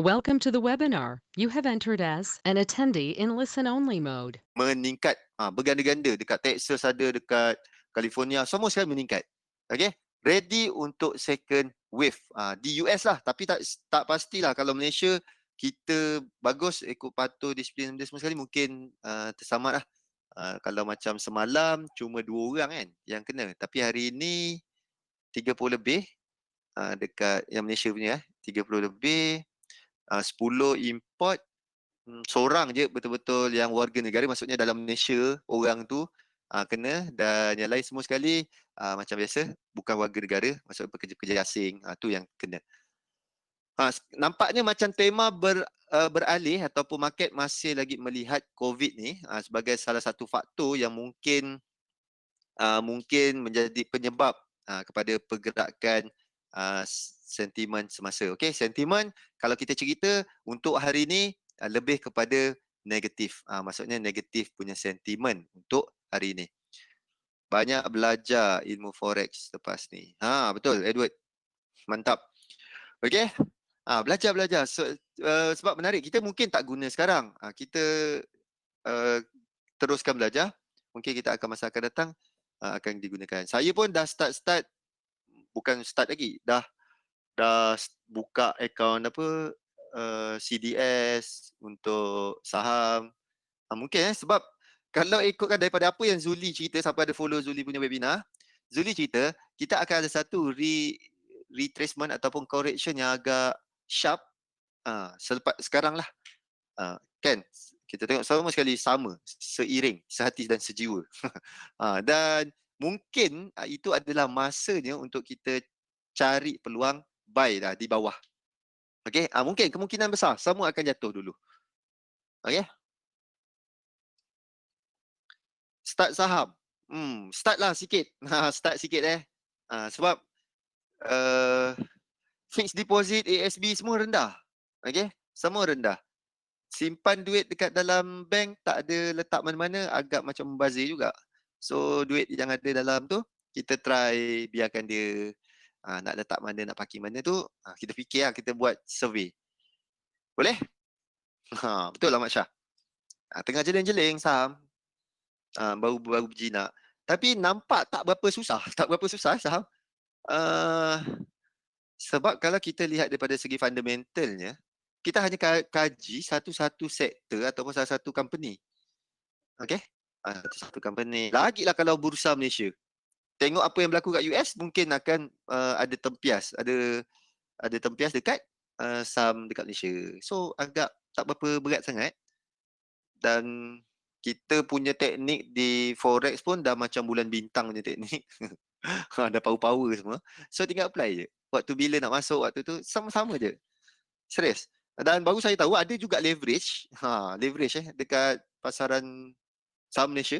Welcome to the webinar. You have entered as an attendee in listen-only mode. Meningkat berganda-ganda dekat Texas ada, dekat California, semua sekarang meningkat. Okay, ready untuk second wave di US lah, tapi tak pastilah. Kalau Malaysia kita bagus ikut patuh disiplin dia semua sekali, mungkin terselamat lah. Kalau macam semalam cuma 2 orang kan yang kena, tapi hari ini 30 lebih dekat yang Malaysia punya 30 lebih, 10 import. Seorang je betul-betul yang warga negara, maksudnya dalam Malaysia orang tu kena, dan yang lain semua sekali macam biasa bukan warga negara, maksudnya pekerja-pekerja asing tu yang kena. Nampaknya macam tema beralih ataupun market masih lagi melihat COVID ni sebagai salah satu faktor yang mungkin menjadi penyebab kepada pergerakan sentimen semasa. Okey, sentimen kalau kita cerita untuk hari ini lebih kepada negatif. Maksudnya negatif punya sentimen untuk hari ini. Banyak belajar ilmu forex lepas ni. Betul Edward. Mantap. Okey. Belajar. Sebab menarik, kita mungkin tak guna sekarang. Kita uh, teruskan belajar. Mungkin kita akan masa akan datang akan digunakan. Saya pun dah start, bukan start lagi, dah buka akaun CDS untuk saham. Mungkin sebab kalau ikutkan daripada apa yang Zuli cerita, sampai ada follow Zuli punya webinar, Zuli cerita kita akan ada satu retracement ataupun correction yang agak sharp selepas sekarang lah. Kan kita tengok sama sekali sama, seiring, sehati dan sejiwa. Dan mungkin itu adalah masanya untuk kita cari peluang buy dah di bawah. Okey, mungkin kemungkinan besar semua akan jatuh dulu. Okey. Start saham. Start lah sikit. Start sikit sebab fixed deposit, ASB semua rendah. Okey, semua rendah. Simpan duit dekat dalam bank tak ada letak mana-mana, agak macam membazir juga. So duit yang ada dalam tu kita try biarkan dia nak letak mana, nak parking mana tu kita fikir lah, kita buat survey. Boleh? Betul lah Mak Syah. Tengah jeling-jeling saham, baru berjinak. Tapi nampak tak berapa susah. Tak berapa susah saham. Sebab kalau kita lihat daripada segi fundamentalnya, kita hanya kaji satu-satu sektor ataupun salah satu company. Okay? Satu company. Lagilah kalau bursa Malaysia. Tengok apa yang berlaku kat US, mungkin akan ada tempias. Ada tempias dekat saham dekat Malaysia. So agak tak berapa berat sangat. Dan kita punya teknik di forex pun dah macam bulan bintang punya teknik. Dah power semua. So tinggal apply je. Waktu bila nak masuk, waktu tu sama-sama je. Serius. Dan baru saya tahu ada juga leverage. Leverage dekat pasaran saham Malaysia.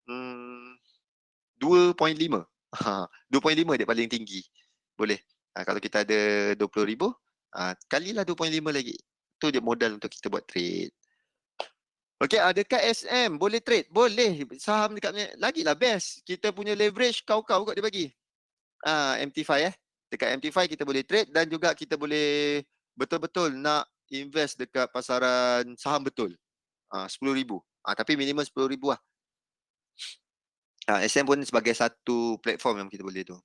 2.5. 2.5 dia paling tinggi. Boleh. Kalau kita ada 20,000, kalilah 2.5 lagi. Tu dia modal untuk kita buat trade. Okey, dekat SM boleh trade? Boleh. Saham dekat ni lagilah best. Kita punya leverage kau-kau kot dia bagi. MT5 Dekat MT5 kita boleh trade, dan juga kita boleh betul-betul nak invest dekat pasaran saham betul. 10,000. Tapi minimum 10,000 lah. SM pun sebagai satu platform yang kita boleh tu.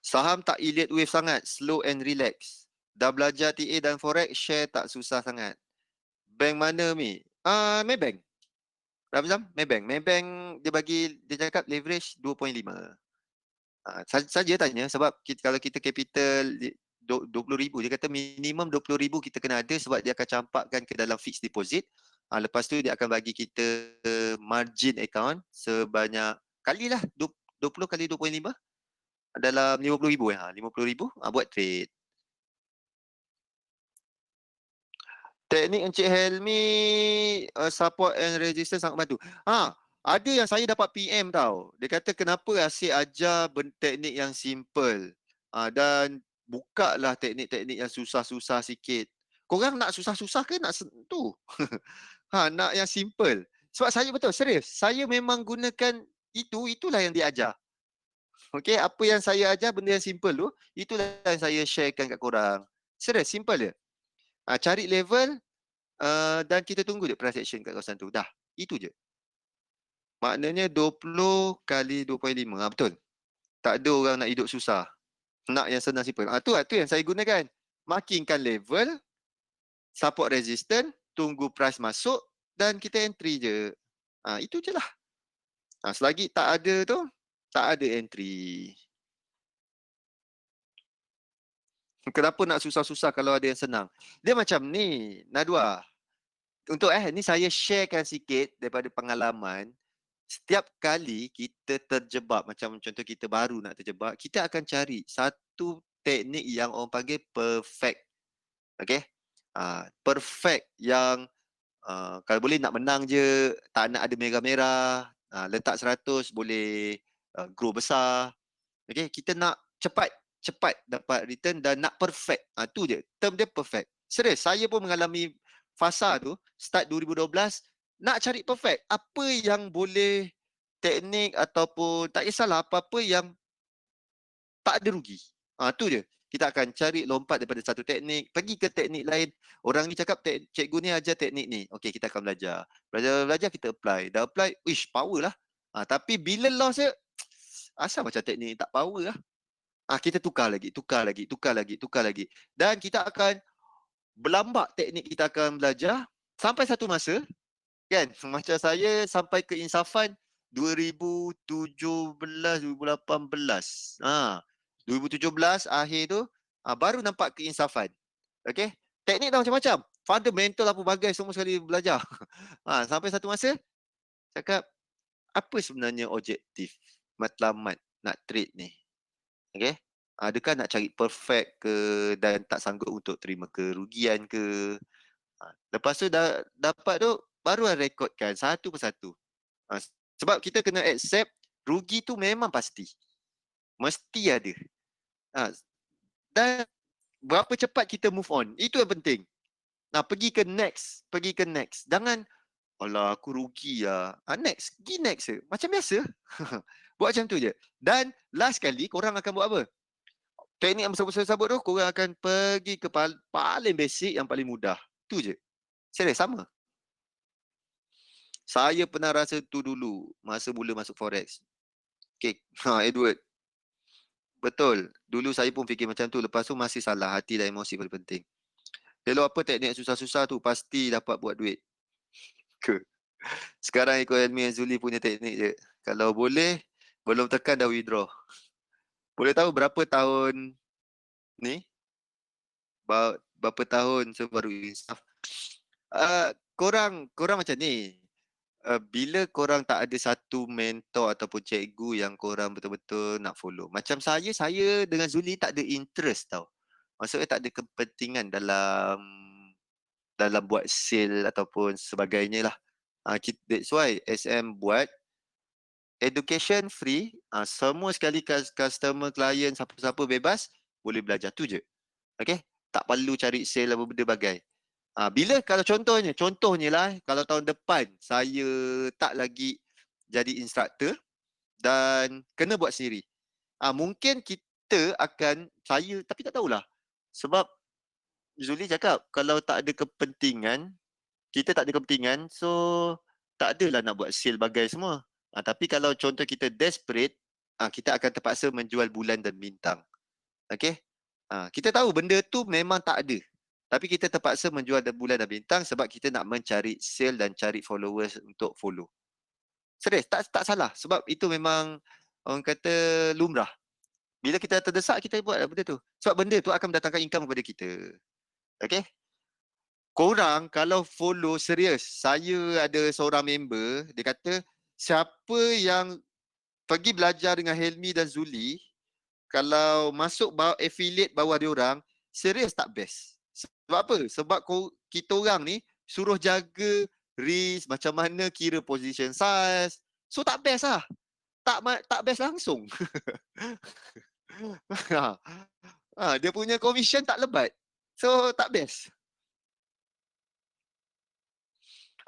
Saham tak elite wave sangat, slow and relax. Dah belajar TA dan forex, share tak susah sangat. Bank mana Mi? Maybank. Ramzam, Maybank. Maybank dia cakap leverage 2.5. Saja tanya sebab kalau kita capital 20,000, dia kata minimum 20,000 kita kena ada, sebab dia akan campakkan ke dalam fixed deposit. Lepas tu dia akan bagi kita margin account sebanyak kalilah 20 kali 2.5 dalam 50,000 50,000 buat trade. Teknik Encik Helmi support and resistance sangat bantu. Ada yang saya dapat PM tau. Dia kata kenapa asyik ajar teknik yang simple. Dan buka lah teknik-teknik yang susah-susah sikit. Korang nak susah-susah ke nak tu? Nak yang simple. Sebab saya betul serius. Saya memang gunakan itulah yang dia ajar. Okey, apa yang saya ajar benda yang simple tu, itulah yang saya sharekan kat korang. Serius, simple je. Cari level, dan kita tunggu je price action kat kawasan tu. Dah, itu je. Maknanya 20 kali 2.5. Betul. Tak ada orang nak hidup susah. Nak yang senang simple. Tu yang saya gunakan. Markingkan level, support resistance, tunggu price masuk dan kita entry je. Itu je lah. Selagi tak ada tu, tak ada entry. Kenapa nak susah-susah kalau ada yang senang? Dia macam ni, Nadwa. Untuk ni saya sharekan sikit daripada pengalaman. Setiap kali kita terjebak, macam contoh kita baru nak terjebak, kita akan cari satu teknik yang orang panggil perfect. Okay? Perfect yang kalau boleh nak menang je, tak nak ada merah-merah, letak 100 boleh grow besar. Okay? Kita nak cepat dapat return dan nak perfect. Tu je, term dia perfect. Serius, saya pun mengalami fasa tu, start 2012, nak cari perfect. Apa yang boleh teknik ataupun tak kisahlah apa-apa yang tak ada rugi. Tu je. Kita akan cari lompat daripada satu teknik, pergi ke teknik lain. Orang ni cakap, cikgu ni ajar teknik ni. Okey, kita akan belajar. Belajar, kita apply. Dah apply, power lah. Tapi bila loss je, asal macam teknik ni tak power lah. Kita tukar lagi. Dan kita akan berlambak teknik kita akan belajar sampai satu masa, kan? Macam saya sampai ke insafan 2017, 2018. 2017 akhir tu baru nampak keinsafan. Okey? Teknik dah macam-macam. Fundamental apa bagai semua sekali belajar. Sampai satu masa cakap apa sebenarnya objektif matlamat nak trade ni? Okey? Adakah nak cari perfect ke dan tak sanggup untuk terima kerugian ke? Lepas tu dah dapat tu baru rekodkan satu persatu. Sebab kita kena accept rugi tu memang pasti. Mesti ada. Dan berapa cepat kita move on. Itu yang penting. Pergi ke next. Jangan, alah aku rugi lah. Next. Pergi next je. Macam biasa. Buat macam tu je. Dan last kali korang akan buat apa? Teknik yang bersabut-sabut tu korang akan pergi ke paling basic yang paling mudah. Tu je. Serius, sama. Saya pernah rasa tu dulu masa mula masuk forex. Okay. Edward. Betul. Dulu saya pun fikir macam tu. Lepas tu masih salah. Hati dan emosi paling penting. Kalau apa teknik susah-susah tu pasti dapat buat duit. Ke? Sekarang ikut Elmi Zuli punya teknik je. Kalau boleh, belum tekan dah withdraw. Boleh tahu berapa tahun ni? Berapa tahun saya baru insaf? Korang macam ni. Bila korang tak ada satu mentor ataupun cikgu yang korang betul-betul nak follow. Macam saya dengan Zuli tak ada interest tau. Maksudnya tak ada kepentingan dalam buat sale ataupun sebagainya lah. That's why SM buat education free. Semua sekali customer, klien, siapa-siapa bebas boleh belajar. Tu je. Okay? Tak perlu cari sale apa benda bagai. Bila kalau contohnya lah, kalau tahun depan saya tak lagi jadi instructor dan kena buat sendiri. Mungkin saya tapi tak tahulah. Sebab Zuli cakap kalau tak ada kepentingan, kita tak ada kepentingan, so tak adalah nak buat sale bagai semua. Tapi kalau contoh kita desperate, kita akan terpaksa menjual bulan dan bintang. Okay? Kita tahu benda tu memang tak ada. Tapi kita terpaksa menjual bulan dan bintang sebab kita nak mencari sale dan cari followers untuk follow. Serius, tak salah. Sebab itu memang orang kata lumrah. Bila kita terdesak, kita buat benda tu. Sebab benda tu akan mendatangkan income kepada kita. Okay? Korang kalau follow serius, saya ada seorang member, dia kata siapa yang pergi belajar dengan Helmi dan Zuli, kalau masuk affiliate bawah dia orang, serius tak best. Sebab apa? Sebab kita orang ni suruh jaga risk, macam mana kira position size. So tak best lah. Tak best langsung. Dia punya commission tak lebat. So tak best.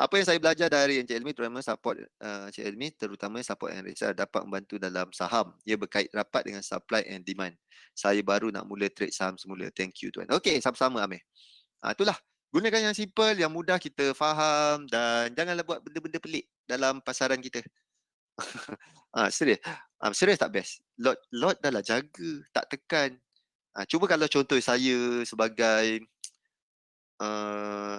Apa yang saya belajar dari Encik Elmi terutama support Encik Elmi terutama support Enrisa dapat membantu dalam saham. Ia berkait rapat dengan supply and demand. Saya baru nak mula trade saham semula. Thank you tuan. Okey, sama-sama Amir. Itulah. Gunakan yang simple, yang mudah kita faham dan janganlah buat benda-benda pelik dalam pasaran kita. Serius. Serius tak best. Lot dah lah jaga, tak tekan. Cuba kalau contoh saya sebagai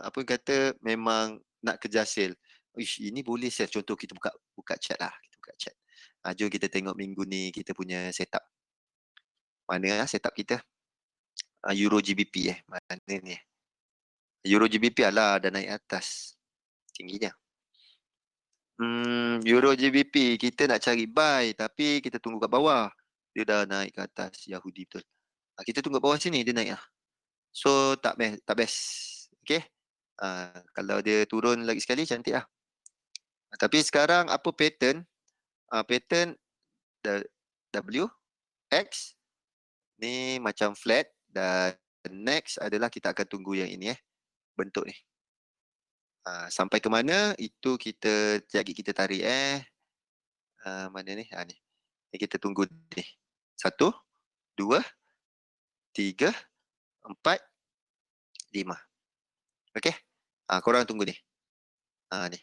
apa kata memang nak kejar sale. Ish, ini boleh sale. Contoh kita buka chat lah. Kita buka chat. Jom kita tengok minggu ni kita punya setup. Mana setup kita? Euro GBP Mana ni? Euro GBP dah naik atas. Tingginya. Euro GBP kita nak cari buy tapi kita tunggu kat bawah. Dia dah naik ke atas Yahudi betul. Kita tunggu kat bawah sini dia naik lah. So tak best. Okay. Kalau dia turun lagi sekali cantik lah. Tapi sekarang apa pattern? Pattern W, X ni macam flat dan next adalah kita akan tunggu yang ini bentuk ni. Sampai ke mana itu kita sekejap kita tarik mana ni? Ni. Kita tunggu ni. 1, 2, 3, 4, 5. Okey. Korang tunggu ni. Ni.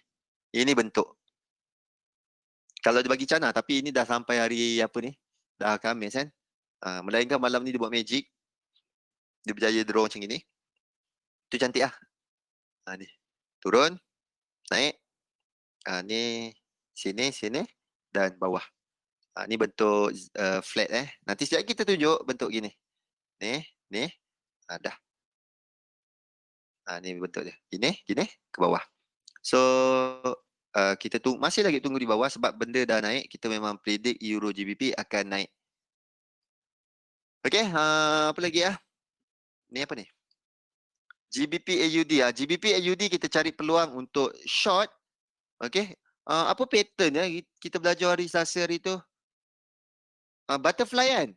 Ini bentuk. Kalau dia bagi cana tapi ini dah sampai hari apa ni? Dah Khamis kan? Melainkan malam ni dia buat magic. Dia berjaya draw macam ini. Itu cantik lah. Ni. Turun. Naik. Ni. Sini. Dan bawah. Ni bentuk flat Nanti sekejap kita tunjuk bentuk gini. Ni. Dah. Ni bentuk dia. Gini. Ke bawah. So, kita masih lagi tunggu di bawah sebab benda dah naik. Kita memang predict Euro GBP akan naik. Okay, apa lagi Ni apa ni? GBP AUD. GBP AUD kita cari peluang untuk short. Okay. Apa pattern kita belajar hari Selasa hari tu? Butterfly kan?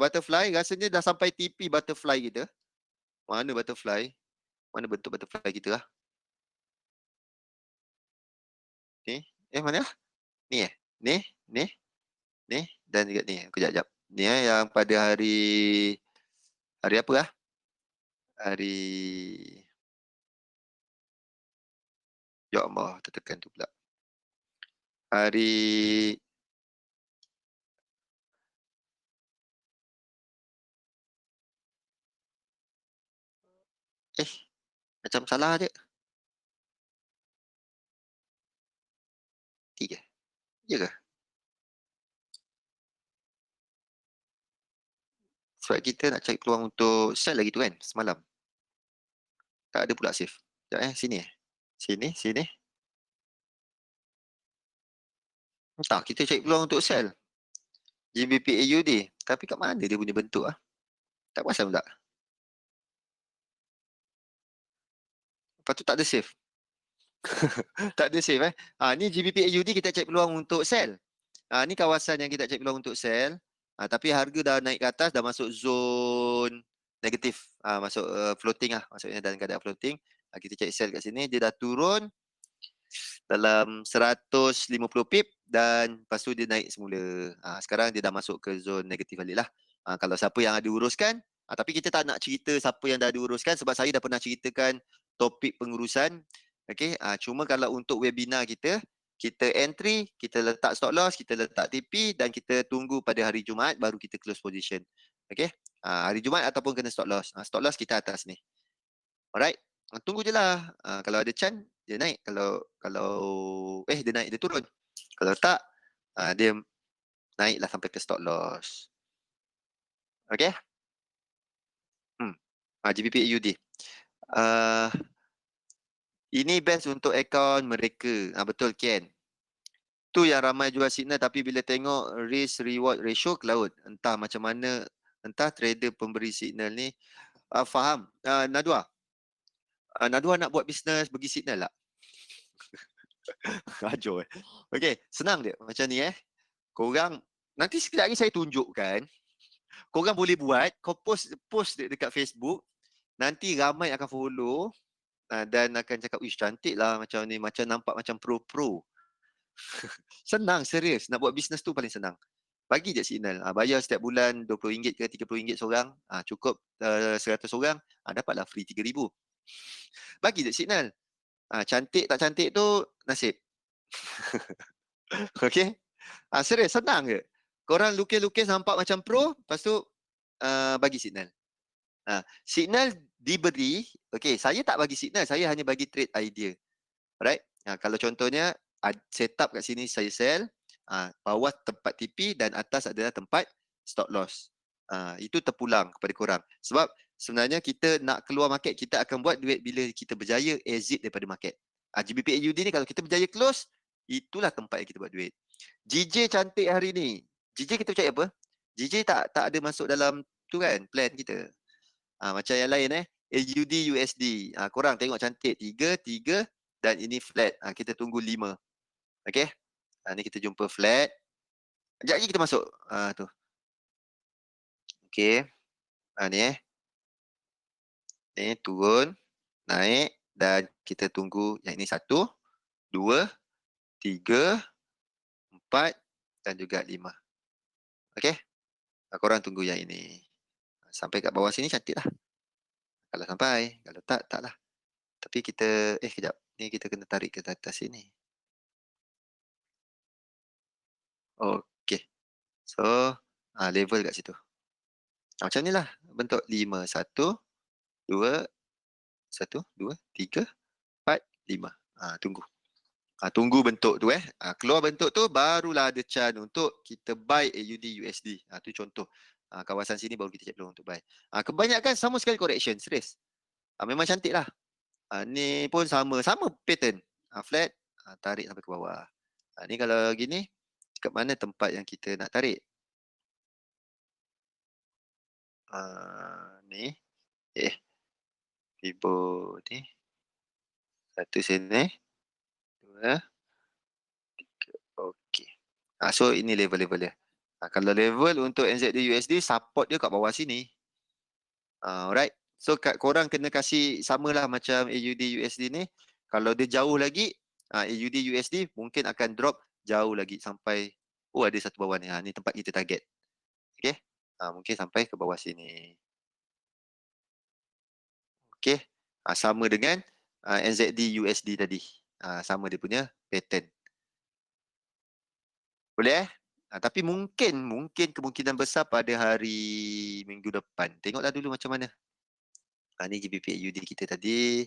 Butterfly. Rasanya dah sampai TP butterfly kita. Mana butterfly? Mana bentuk butterfly kita Ni. Mana Ni Ni. Dan juga ni. Kejap. Ni yang pada hari apa Hari Ya Allah, tertekan tu pula. Hari macam salah je. 3. Ya ke? Sebab kita nak cari peluang untuk sell lagi tu kan semalam. Tak ada pula save. Sekejap Sini. Tak, kita cari peluang untuk sell. GBP AUD. Tapi kat mana dia punya bentuk Tak pasal pula. Lepas tu tak ada save. Tak ada save Ni GBP AUD kita cari peluang untuk sell. Ni kawasan yang kita cari peluang untuk sell. Tapi harga dah naik ke atas, dah masuk zone negatif. Masuk floating maksudnya dalam keadaan floating. Kita cari sell kat sini, dia dah turun dalam 150 pip dan lepas tu dia naik semula. Sekarang dia dah masuk ke zone negatif balik lah. Kalau siapa yang ada uruskan, tapi kita tak nak cerita siapa yang dah diuruskan sebab saya dah pernah ceritakan topik pengurusan. Okay, cuma kalau untuk webinar kita entry, kita letak stop loss, kita letak TP dan kita tunggu pada hari Jumaat baru kita close position. Okay, hari Jumaat ataupun kena stop loss. Stop loss kita atas ni. Alright, tunggu je lah. Kalau ada chance, dia naik. Kalau dia naik, dia turun. Kalau tak, dia naiklah sampai ke stop loss. Okay. GBP AUD. Ini best untuk akaun mereka. Betul Ken. Tu yang ramai jual signal tapi bila tengok risk reward ratio ke laut. Entah macam mana, entah trader pemberi signal ni. Faham. Nadwa. Nadwa nak buat bisnes bagi signal tak? Ajo Okay, senang dia. Macam ni Korang, nanti sekejap lagi saya tunjukkan. Korang boleh buat, kau post dekat Facebook. Nanti ramai akan follow. dan akan cakap, "Ish, cantik lah macam ni, macam nampak macam pro-pro." Senang, serius. Nak buat bisnes tu paling senang. Bagi je signal. Bayar setiap bulan RM20 ke RM30 seorang. Cukup 100 orang, dapatlah free 3,000. Bagi je signal. Cantik tak cantik tu nasib. Okey? Serius, senang je. Korang lukis-lukis nampak macam pro, lepas tu bagi signal. Signal diberi, okey, saya tak bagi signal, saya hanya bagi trade idea. Alright? Kalau contohnya setup kat sini saya sell, bawah tempat TP dan atas adalah tempat stop loss. Itu terpulang kepada korang. Sebab sebenarnya kita nak keluar market, kita akan buat duit bila kita berjaya exit daripada market. GBP AUD ni kalau kita berjaya close, itulah tempat yang kita buat duit. GJ cantik hari ni. GJ kita percaya apa? GJ tak ada masuk dalam tu kan, plan kita. Macam yang lain AUD USD. Korang tengok cantik 3 dan ini flat. Kita tunggu 5. Okey. Ni kita jumpa flat. Sekejap lagi kita masuk. Tu. Okey. Ni Ni turun, naik dan kita tunggu yang ini 1, 2, 3, 4 dan juga 5. Okey. Korang tunggu yang ini. Sampai kat bawah sini cantik lah. Kalau sampai, kalau tak lah. Tapi kita, kejap. Ni kita kena tarik ke atas sini. Okey. So, level kat situ. Macam ni lah. Bentuk 5, 1, 2, 1, 2, 3, 4, 5. Tunggu. Tunggu bentuk tu keluar bentuk tu barulah ada chance untuk kita buy AUD USD. Tu contoh. Kawasan sini baru kita cek peluang untuk buy. Kebanyakan sama sekali correction, serius. Memang cantik lah. Ni pun sama pattern. Flat, tarik sampai ke bawah. Ni kalau gini, kat mana tempat yang kita nak tarik? Ni. Fibo ni. 1 sini. 2. Okey. So ini level-level dia. Kalau level untuk NZD USD, support dia kat bawah sini. Alright. So korang kena kasih samalah macam AUD USD ni. Kalau dia jauh lagi, AUD USD mungkin akan drop jauh lagi sampai, ada satu bawah ni. Ni tempat kita target. Okay. Mungkin sampai ke bawah sini. Okay. Sama dengan NZD USD tadi. Sama dia punya pattern. Boleh tapi mungkin kemungkinan besar pada hari minggu depan. Tengoklah dulu macam mana. Ni GBP AUD kita tadi.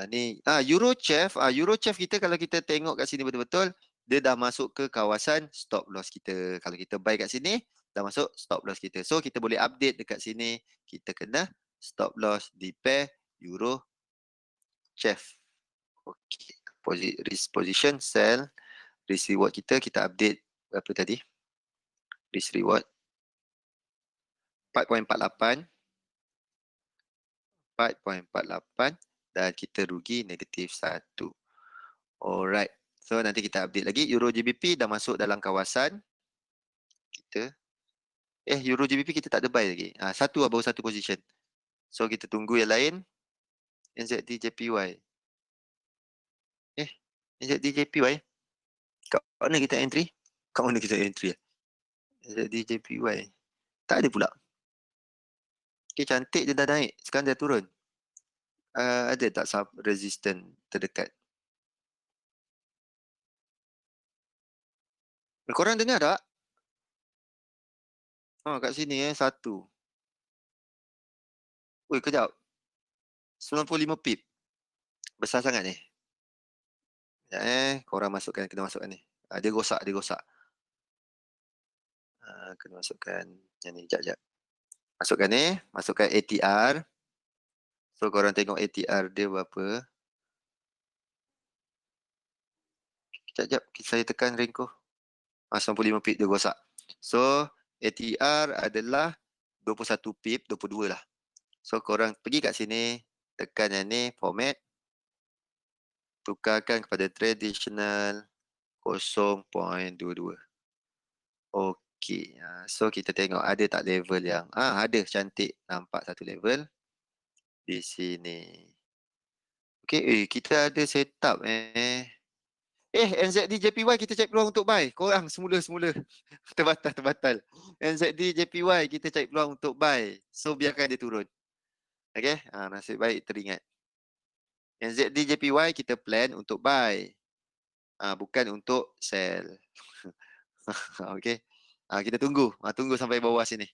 Ni Eurochef kita kalau kita tengok kat sini betul-betul, dia dah masuk ke kawasan stop loss kita. Kalau kita buy kat sini, dah masuk stop loss kita. So kita boleh update dekat sini, kita kena stop loss di pair Eurochef. Okay. Risk position, sell. Risk reward kita update berapa tadi? Risk reward 4.48 dan kita rugi negatif 1. Alright. So nanti kita update lagi. Euro GBP dah masuk dalam kawasan kita. Euro GBP kita tak ada buy lagi. Baru satu position. So kita tunggu yang lain. NZD JPY. NZD JPY. Kat mana kita entry? NZD JPY. Tak ada pula. Okay, cantik dia dah naik. Sekarang dia turun. Ada tak sub resistance terdekat? Korang dengar tak? Kat sini 1. Kejap. 95 pip. Besar sangat ni. Korang kena masukkan ni. Dia rosak. Kena masukkan yang ni. Sekejap. Masukkan ATR. So korang tengok ATR dia berapa. Sekejap. Saya tekan ringko. 95 pip dia rosak. So ATR adalah 21 pip, 22 lah. So korang pergi kat sini, tekan yang ni, format. Tukarkan kepada traditional 0.22. Okey. So kita tengok ada tak level yang ada, cantik. Nampak satu level di sini. Okay, kita ada setup NZD JPY kita cari peluang untuk buy. Korang semula-semula terbatal. NZD JPY kita cari peluang untuk buy. So biarkan dia turun. Okay, nasib baik teringat. NZD JPY kita plan untuk buy. Bukan untuk sell. Okay. Kita tunggu. Tunggu sampai bawah sini.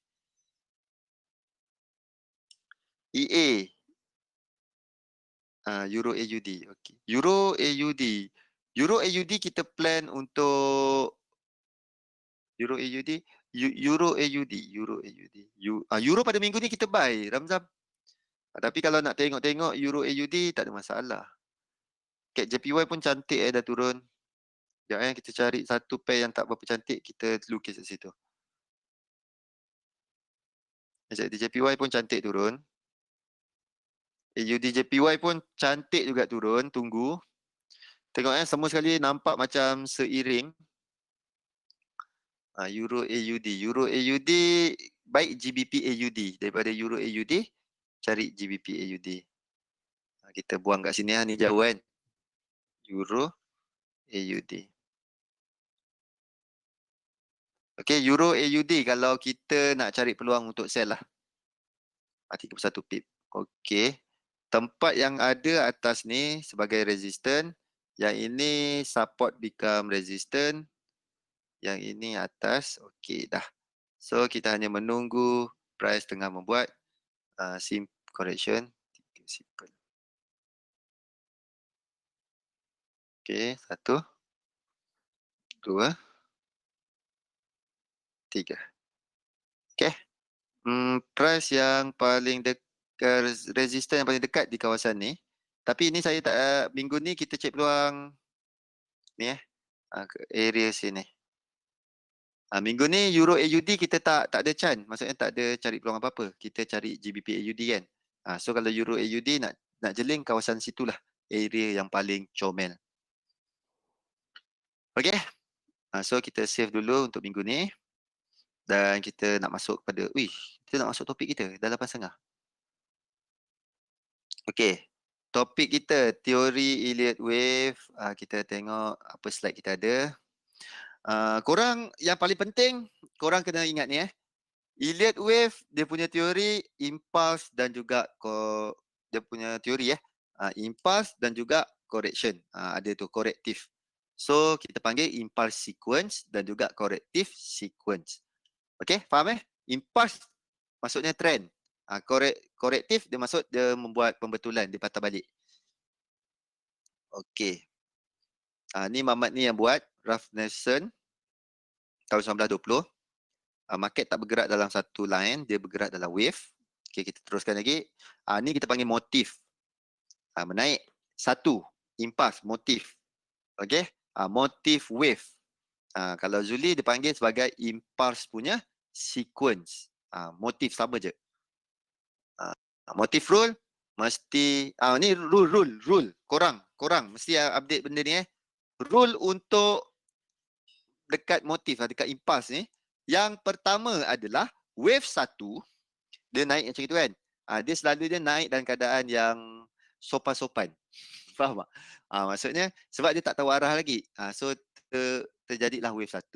EA. Euro AUD. Okay. Euro AUD. Euro AUD kita plan untuk Euro AUD. Euro AUD. Euro AUD. Euro pada minggu ni kita buy, Ramzam. Tapi kalau nak tengok-tengok Euro AUD tak ada masalah. CAD JPY pun cantik dah turun. Sekejap kita cari satu pair yang tak berapa cantik, kita lukis kat situ. Sekejap JPY pun cantik turun. AUD JPY pun cantik juga turun, tunggu. Tengok semua sekali nampak macam seiring. Euro AUD. Euro AUD baik GBP AUD daripada Euro AUD, cari GBP AUD. Kita buang kat sini ni jauh kan. Euro AUD. Okay, Euro AUD kalau kita nak cari peluang untuk sell lah. 31 pip. Okay. Tempat yang ada atas ni sebagai resistance. Yang ini support become resistance. Yang ini atas. Okay dah. So kita hanya menunggu price tengah membuat correction. Simple. Okay, 1, 2, 3. Okay. Price yang paling dekat, resistance yang paling dekat di kawasan ni. Tapi ini saya tak, minggu ni kita cek peluang ni ke area sini. Minggu ni Euro AUD kita tak ada chance. Maksudnya tak ada cari peluang apa-apa. Kita cari GBP AUD kan. So kalau Euro AUD nak jeling kawasan situlah area yang paling comel. Okay. So kita save dulu untuk minggu ni. Dan kita nak masuk pada, kita nak masuk topik kita dah 8.30. Okay. Topik kita, teori Elliott Wave. Kita tengok apa slide kita ada. Korang yang paling penting, korang kena ingat ni Elliott Wave, dia punya teori impulse dan juga dia punya teori impulse dan juga correction. Ada tu corrective. So kita panggil impulse sequence dan juga corrective sequence. Okay, faham Impulse maksudnya trend. Corrective dia maksud dia membuat pembetulan, dia patah balik. Okay. Ni Mamat ni yang buat, Ralph Nelson tahun 1920. Market tak bergerak dalam satu line, dia bergerak dalam wave. Okay, kita teruskan lagi. Ni kita panggil motif. Menaik. Satu, impulse, motif. Okay, motif wave. Kalau Zuli dia panggil sebagai impulse punya sequence. Motif sama je. Motif rule mesti ni rule. Korang mesti update benda ni Rule untuk dekat motif dekat impulse ni. Yang pertama adalah wave 1 dia naik macam itu kan. Dia selalu dia naik dalam keadaan yang sopan-sopan. Faham tak? Maksudnya sebab dia tak tahu arah lagi. So terjadilah wave 1.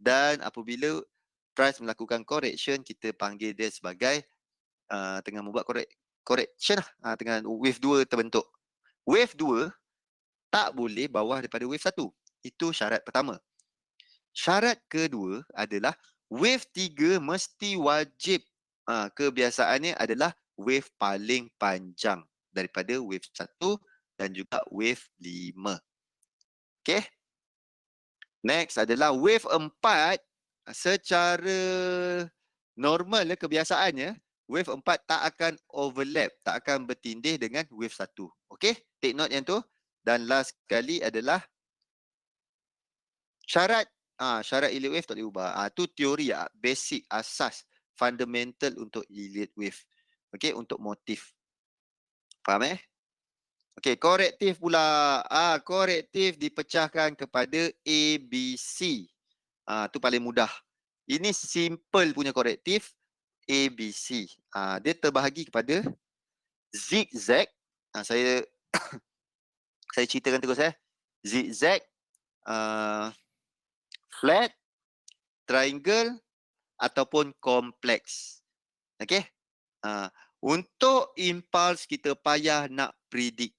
Dan apabila price melakukan correction, kita panggil dia sebagai tengah membuat correction dengan wave 2 terbentuk. Wave 2 tak boleh bawah daripada wave 1. Itu syarat pertama. Syarat kedua adalah wave 3 mesti wajib kebiasaannya adalah wave paling panjang daripada wave 1 dan juga wave 5. Okay. Next adalah wave 4 secara normal kebiasaannya wave 4 tak akan overlap, tak akan bertindih dengan wave 1. Okay, take note yang tu. Dan last sekali adalah syarat Elliott Wave tak boleh ubah. Tu teori basic, asas, fundamental untuk Elliott Wave. Okay, untuk motif. Faham Okay, korektif pula. Korektif dipecahkan kepada A, B, C. Tu paling mudah. Ini simple punya korektif. A, B, C. Dia terbahagi kepada zigzag. Saya Saya ceritakan terus zigzag, flat, triangle ataupun kompleks. Okey? Untuk impuls kita payah nak predict.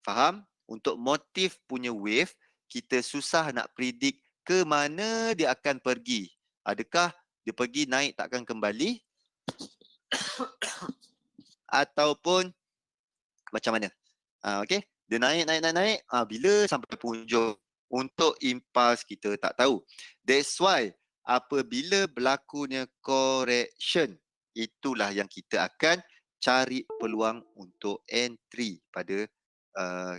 Faham? Untuk motif punya wave, kita susah nak predict ke mana dia akan pergi. Adakah dia pergi naik takkan kembali ataupun macam mana? Okey? Dia naik. Bila sampai punjung? Untuk impuls kita tak tahu. That's why apabila berlakunya correction, itulah yang kita akan cari peluang untuk entry pada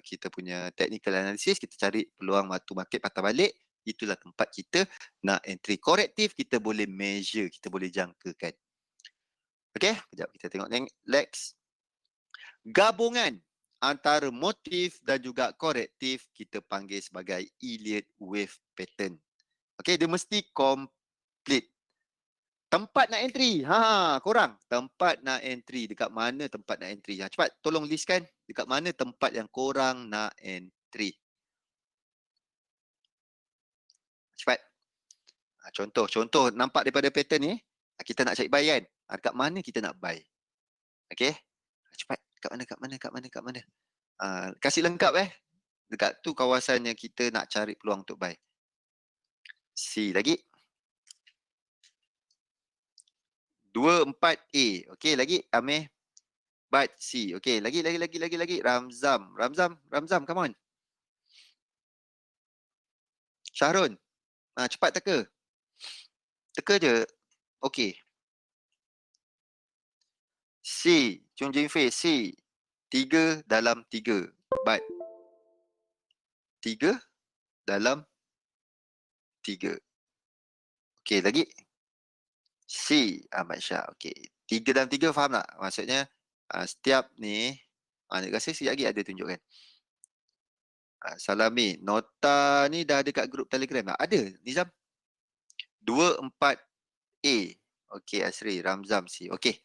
kita punya technical analysis. Kita cari peluang waktu market patah balik. Itulah tempat kita nak entry. Korektif kita boleh measure, kita boleh jangkakan. Okey, kejap kita tengok Lex. Gabungan antara motif dan juga korektif kita panggil sebagai Elliott wave pattern. Okey, dia mesti complete. Tempat nak entry. Korang. Tempat nak entry. Dekat mana tempat nak entry? Cepat tolong listkan dekat mana tempat yang korang nak entry. Cepat. Contoh nampak daripada pattern ni, kita nak cari buy kan? Dekat mana kita nak buy? Okey. Cepat. Kat mana? Kasih lengkap Dekat tu kawasan yang kita nak cari peluang untuk buy. C lagi. 24A. Okey, lagi Amir. But C. Okey, lagi. Ramzam, come on. Syahrul. Cepat teka. Teka je. Okey. C. Chung Jin Fei. C. 3 dalam 3. But 3 dalam 3. Okey, lagi. C. Ahmad Shah. Okey. 3 dalam 3 faham tak? Maksudnya setiap ni, nak rasa sekejap lagi ada tunjukkan. Salami. Nota ni dah ada kat grup Telegram tak? Ada, Nizam. 24A. Okey, Asri. Ramzam C. Okey.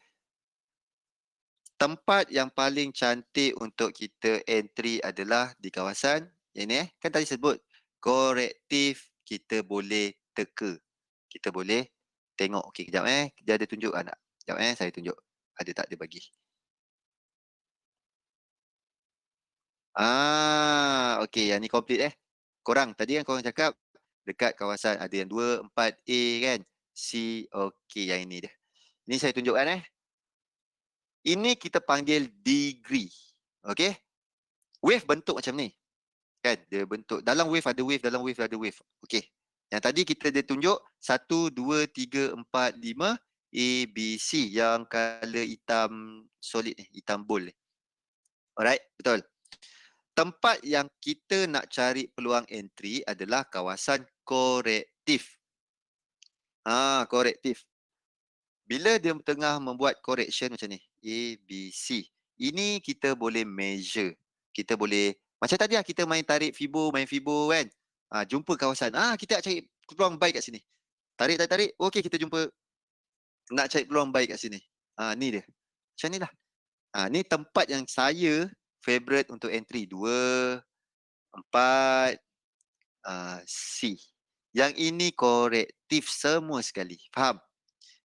Tempat yang paling cantik untuk kita entry adalah di kawasan ini kan tadi sebut korektif kita boleh teka. Kita boleh tengok. Okey, kejap dia ada tunjuk tak? Kejap saya tunjuk. Ada tak dia bagi. Okey, yang ni complete Korang tadi kan korang cakap dekat kawasan ada yang 2, 4A kan. C. Okey, yang ini dia. Ini saya tunjukkan Ini kita panggil degree. Okey? Wave bentuk macam ni. Kan? Dia bentuk. Dalam wave ada wave, dalam wave ada wave. Okey. Yang tadi kita dia tunjuk 1, 2, 3, 4, 5 A, B, C yang color hitam solid ni, hitam bold ni. Alright, betul. Tempat yang kita nak cari peluang entry adalah kawasan korektif. Korektif. Bila dia tengah membuat correction macam ni, A, B, C. Ini kita boleh measure. Kita boleh, macam tadi kita main tarik Fibo, kan. Jumpa kawasan. Kita nak cari peluang buy kat sini. Tarik. Okey, kita jumpa. Nak cari peluang buy kat sini. Ni dia. Macam ni lah. Ni tempat yang saya favorite untuk entry. 2, 4, C. Yang ini korektif semua sekali. Faham?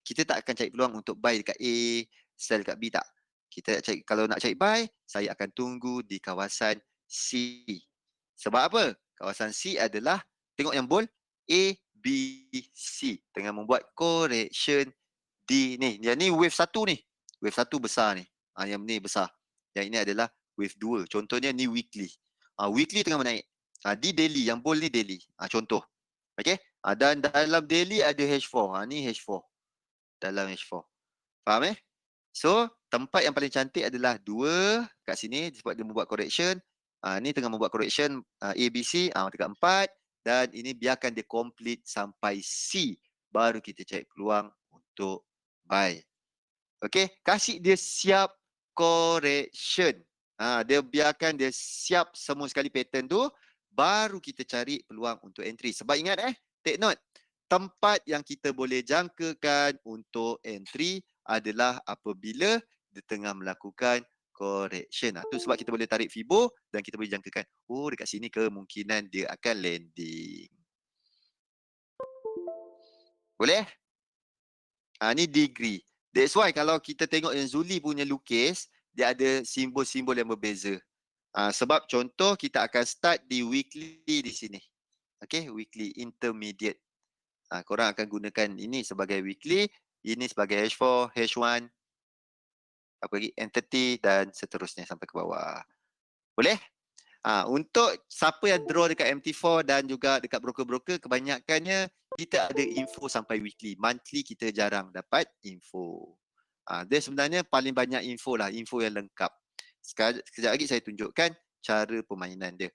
Kita tak akan cari peluang untuk buy dekat A, sell dekat B, tak. Kita nak cari, kalau nak cari buy, saya akan tunggu di kawasan C. Sebab apa? Kawasan C adalah, tengok yang bold, A, B, C. Tengah membuat correction D ni. Yang ni wave 1 ni. Wave 1 besar ni. Yang ni besar. Yang ini adalah wave 2. Contohnya ni weekly. Weekly tengah menaik. Di daily, yang bold ni daily. Contoh. Okay? Dan dalam daily ada H4. Ni H4. Dalam H4. Faham So, tempat yang paling cantik adalah 2 kat sini sebab dia membuat correction. Ni tengah membuat correction A, B, C. Dekat 4. Dan ini biarkan dia complete sampai C. Baru kita cari peluang untuk buy. Okay, kasih dia siap correction. Dia biarkan dia siap semua sekali pattern tu. Baru kita cari peluang untuk entry. Sebab ingat take note. Tempat yang kita boleh jangkakan untuk entry adalah apabila dia tengah melakukan correction. Tu sebab kita boleh tarik Fibo dan kita boleh jangkakan, oh dekat sini kemungkinan dia akan landing. Boleh? Ni degree. That's why kalau kita tengok yang Zuli punya lukis, dia ada simbol-simbol yang berbeza. Sebab contoh kita akan start di weekly di sini. Okay, weekly intermediate. Korang akan gunakan ini sebagai weekly, ini sebagai H4, H1, apa lagi, entity dan seterusnya sampai ke bawah. Boleh? Untuk siapa yang draw dekat MT4 dan juga dekat broker-broker, kebanyakannya kita ada info sampai weekly. Monthly kita jarang dapat info. Dia sebenarnya paling banyak info lah, info yang lengkap. Sekejap lagi saya tunjukkan cara permainan dia.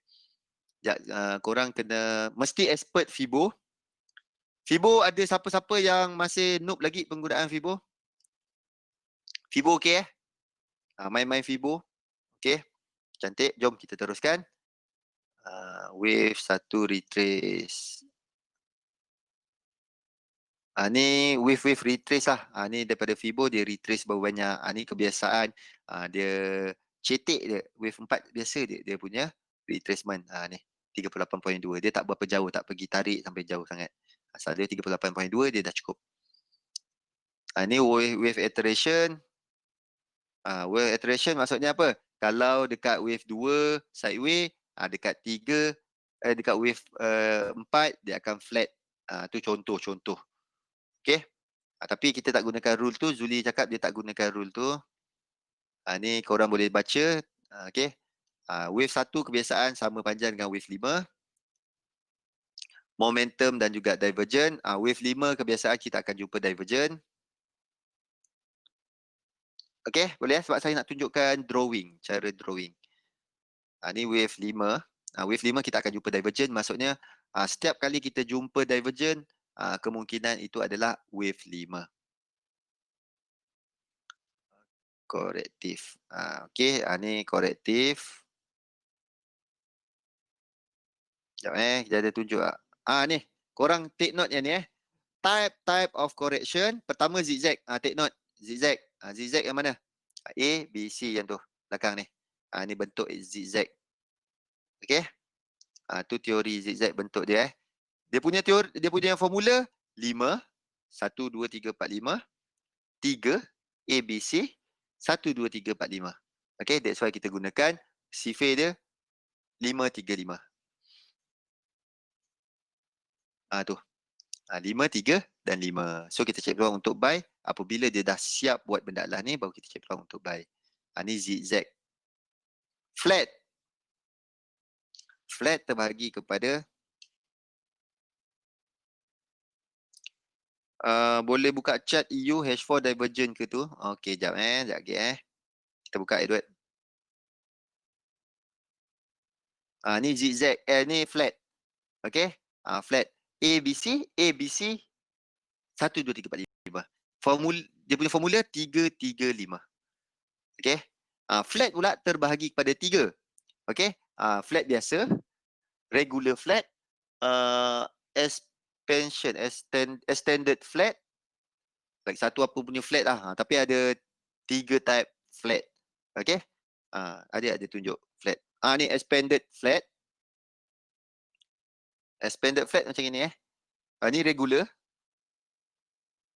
Korang kena mesti expert Fibo. Fibo ada siapa-siapa yang masih noob lagi penggunaan Fibo? Fibo okey main-main Fibo. Okey. Cantik. Jom kita teruskan. Wave 1 retrace. Ni wave retrace lah. Ni daripada Fibo dia retrace berapa banyak. Ni kebiasaan. Dia cetek dia. Wave 4 biasa dia punya retracement. Ni 38.2. Dia tak berapa jauh. Tak pergi tarik sampai jauh sangat. Asal dia 38.2 dia dah cukup. Ni wave iteration. Wave iteration maksudnya apa? Kalau dekat wave 2 sideway, dekat 3, dekat wave 4 dia akan flat. Tu contoh-contoh. Okay. Tapi kita tak gunakan rule tu. Zuli cakap dia tak gunakan rule tu. Ni korang boleh baca. Okay. Wave 1 kebiasaan sama panjang dengan wave 5. Momentum dan juga divergent. Wave 5 kebiasaan kita akan jumpa divergent. Okay, boleh sebab saya nak tunjukkan drawing, cara drawing. Ni wave 5. Wave 5 kita akan jumpa divergent. Maksudnya setiap kali kita jumpa divergent, kemungkinan itu adalah wave 5. Korektif. Okay, ni korektif. Sekejap kita ada tunjuk. Ni, korang take note yang ni Type of correction. Pertama zigzag. Take note. Zigzag. Zigzag yang mana? A, B, C yang tu. Belakang ni. Ni bentuk zigzag. Okay. Tu teori zigzag bentuk dia Dia punya teori, dia punya formula 5, 1, 2, 3, 4, 5, 3, A, B, C, 1, 2, 3, 4, 5. Okay, that's why kita gunakan sifir dia 5, 3, 5. Tu. 5, 3 dan 5. So kita cek peluang untuk buy. Apabila dia dah siap buat benda lah ni, baru kita cek peluang untuk buy. Ni zigzag. Flat. Flat terbahagi kepada boleh buka chart EU H4 divergent ke tu? Okey, jap Sekejap lagi Kita buka Edward. Ni zigzag. Ni flat. Okey. Flat. A, B, C. A, B, C. 1, 2, 3, 4, 5. Dia punya formula 3, 3, 5. Okey. Flat pula terbahagi kepada 3. Okey. Flat biasa. Regular flat. Expansion. Extended flat. Like satu apa punya flat lah. Tapi ada 3 type flat. Okay. Ada tunjuk flat. Ni expanded flat. Expanded flat macam ini ni regular.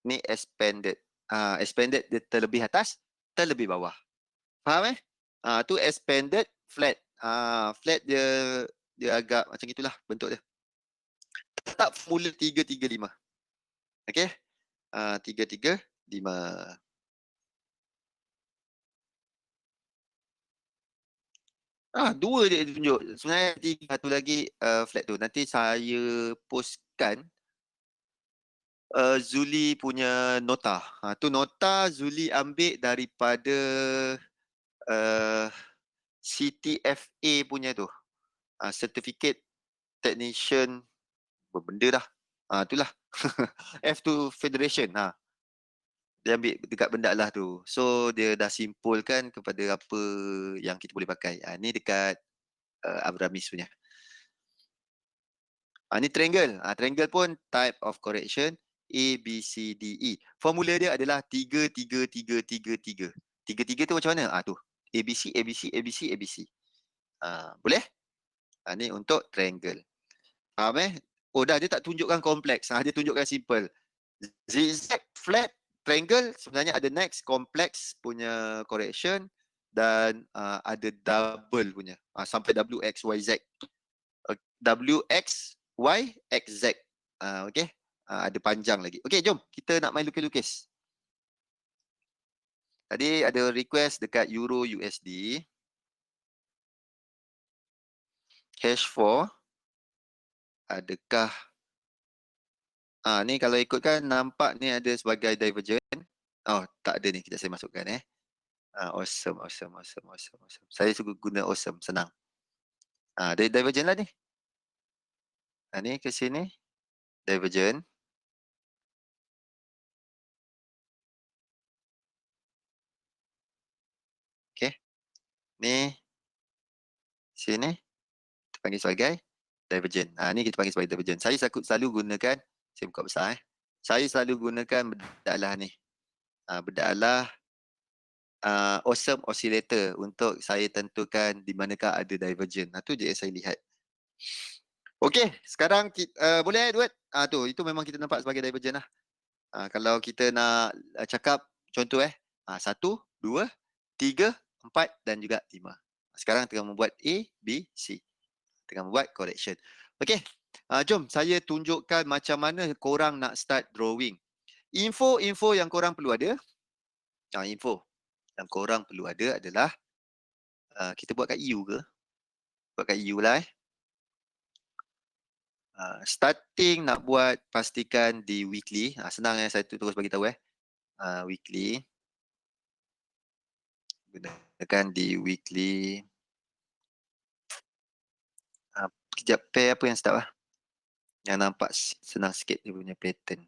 Ni expanded. Expanded dia terlebih atas, terlebih bawah. Faham tu expanded flat. Flat dia agak macam itulah bentuk dia. Tetap formula 3, 3, 5. Okay. 3, 3, 5. Dua dia tunjuk. Sebenarnya satu lagi flat tu. Nanti saya postkan Zuli punya nota. Tu nota Zuli ambil daripada CTFA punya tu. Certificate Technician benda dah. Itulah. F2 Federation. Dia ambil dekat benda lah tu. So dia dah simpulkan kepada apa yang kita boleh pakai. Ni dekat Abramis punya. Ni triangle. Triangle pun type of correction A, B, C, D, E. Formula dia adalah 3, 3, 3, 3, 3. 3, 3 tu macam mana? Tu. ABC, ABC, ABC, ABC. Boleh? Ni untuk triangle. Faham Oh dah, dia tak tunjukkan kompleks. Dia tunjukkan simple. Zigzag, flat, triangle sebenarnya ada next, complex punya correction dan ada double punya. Sampai WX, YZ. WX, Y, XZ. Okay. Ada panjang lagi. Okay, jom. Kita nak main lukis-lukis. Tadi ada request dekat Euro USD. H4. Adakah ni kalau ikutkan nampak ni ada sebagai divergent. Oh, tak ada ni. Kita saya masukkan awesome, awesome, awesome, awesome, awesome. Saya suka guna awesome, senang. Dia divergent lah ni. Ni ke sini. Divergent. Okay. Ni. Sini. Kita panggil sebagai divergent. Ni kita panggil sebagai divergent. Saya selalu gunakan, saya buka besar Saya selalu gunakan bedak ni. Bedak awesome oscillator untuk saya tentukan di manakah ada divergent. Itu je yang saya lihat. Okey, sekarang boleh Edward? Itu memang kita nampak sebagai divergent lah. Kalau kita nak cakap contoh 1, 2, 3, 4 dan juga 5. Sekarang tengah membuat A, B, C. Tengah membuat correction. Okey, jom saya tunjukkan macam mana korang nak start drawing. Info yang korang perlu ada. Info yang korang perlu ada adalah kita buat kat EU ke? Buat kat EU lah starting nak buat pastikan di weekly. Senang saya terus bagi tahu weekly. Gunakan di weekly. Kejap pair apa yang start yang nampak senang sikit dia punya pattern.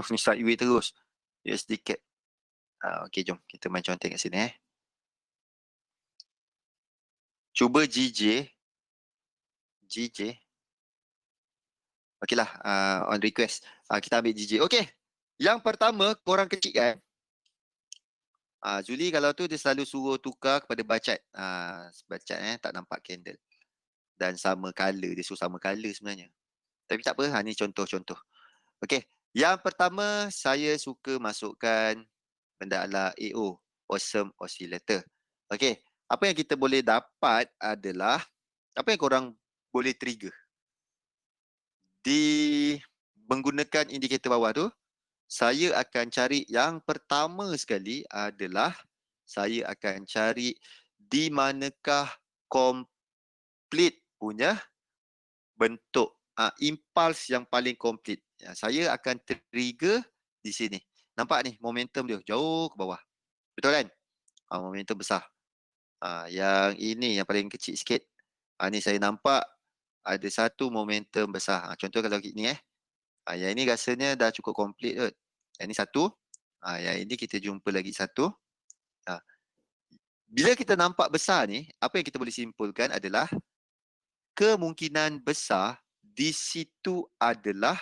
Ni sideways terus. USD cap. Okey, jom kita main contoh kat sini Cuba GJ. Okeylah, on request. Kita ambil GJ. Okey. Yang pertama, korang kecil kan. Zuli kalau tu dia selalu suruh tukar kepada bacat. Bacat tak nampak candle. Dan sama color. Dia suruh sama color sebenarnya. Tapi tak apa, ni contoh-contoh. Okey. Yang pertama, saya suka masukkan benda ala AO. Awesome Oscillator. Okey. Apa yang kita boleh dapat adalah, apa yang korang boleh trigger? Di menggunakan indikator bawah tu, saya akan cari yang pertama sekali adalah saya akan cari di manakah complete punya bentuk impuls yang paling complete. Saya akan trigger di sini. Nampak ni momentum dia jauh ke bawah. Betul kan? Momentum besar. Yang ini yang paling kecil sikit. Ni saya nampak ada satu momentum besar. Contoh kalau ni yang ini rasanya dah cukup complete kot. Yang ini satu. Yang ini kita jumpa lagi satu. Bila kita nampak besar ni, apa yang kita boleh simpulkan adalah kemungkinan besar di situ adalah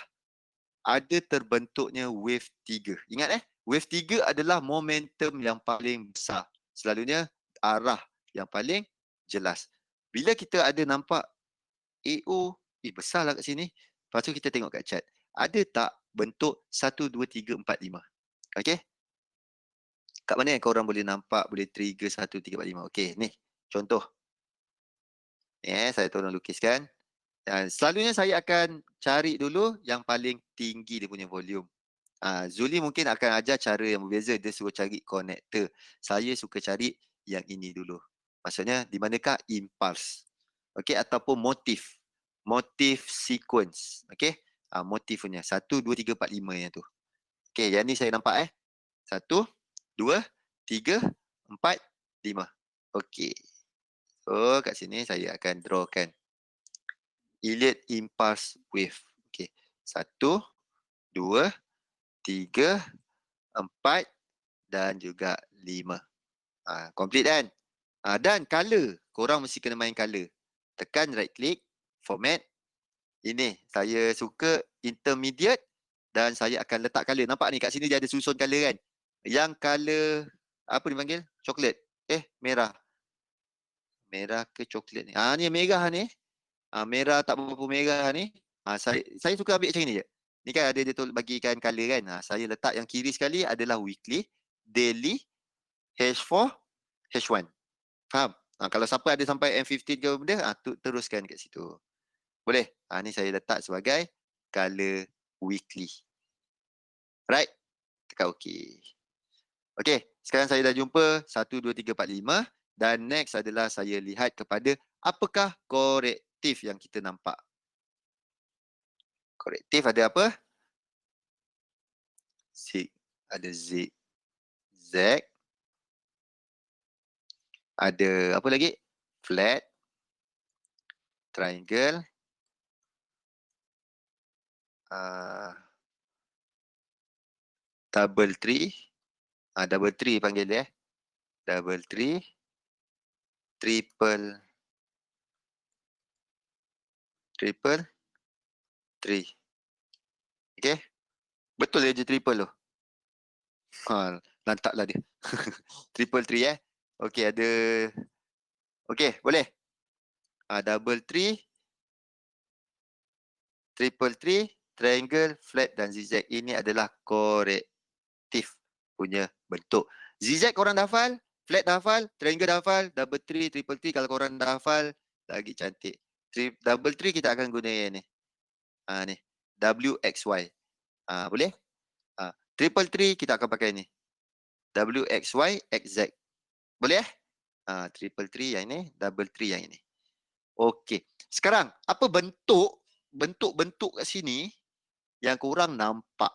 ada terbentuknya wave 3. Ingat wave 3 adalah momentum yang paling besar. Selalunya arah yang paling jelas. Bila kita ada nampak AO, besarlah kat sini. Lepas tu kita tengok kat chart. Ada tak bentuk 1, 2, 3, 4, 5? Okey? Kat mana yang korang boleh nampak, boleh trigger 1, 3, 4, 5? Okey, ni. Contoh. Ni saya tolong lukiskan. Selalunya saya akan cari dulu yang paling tinggi dia punya volume. Zuli mungkin akan ajar cara yang berbeza. Dia suruh cari connector. Saya suka cari yang ini dulu. Maksudnya, di manakah impulse? Okey, ataupun motif. Motif sequence. Okey, motif punya. 1, 2, 3, 4, 5 yang tu. Okey, yang ni saya nampak 1, 2, 3, 4, 5. Okey. So, kat sini saya akan drawkan Elliott impulse wave. Okey. 1, 2, 3, 4 dan juga 5. Complete kan? Dan color, korang mesti kena main color. Tekan right click, format. Ini saya suka intermediate dan saya akan letak color. Nampak ni kat sini dia ada susun color kan? Yang color apa dipanggil? Coklat. Merah. Merah ke coklat ni? Ni yang merah ni. Merah tak berapa merah ni. Saya suka ambil macam ni je. Ni kan ada dia tu bagikan color kan. Saya letak yang kiri sekali adalah weekly, daily, H4, H1. Faham? Kalau siapa ada sampai M15 ke benda, teruskan kat situ. Boleh? Ni saya letak sebagai color weekly. Right? Tekan OK. Okay, sekarang saya dah jumpa 1, 2, 3, 4, 5. Dan next adalah saya lihat kepada apakah korektif yang kita nampak. Korektif ada apa? Ada Z. Ada apa lagi? Flat. Triangle. Double tree. Double tree panggil dia. Double tree. Triple tree. Okay. Betul je triple tu. Lantaklah dia. Triple tree Okay, ada. Okay, boleh. Double tree. Triple tree. Triangle, flat dan zigzag. Ini adalah korektif punya bentuk. Zigzag korang dah hafal. Flat dah hafal. Triangle dah hafal. Double tree, triple tree kalau korang dah hafal. Lagi cantik. Double tree kita akan guna yang ni. Ni. WXY. Boleh? Triple tree kita akan pakai ni. WXY, XZ. Boleh triple tree yang ini, double tree yang ini. Okey. Sekarang, apa bentuk-bentuk kat sini yang korang nampak?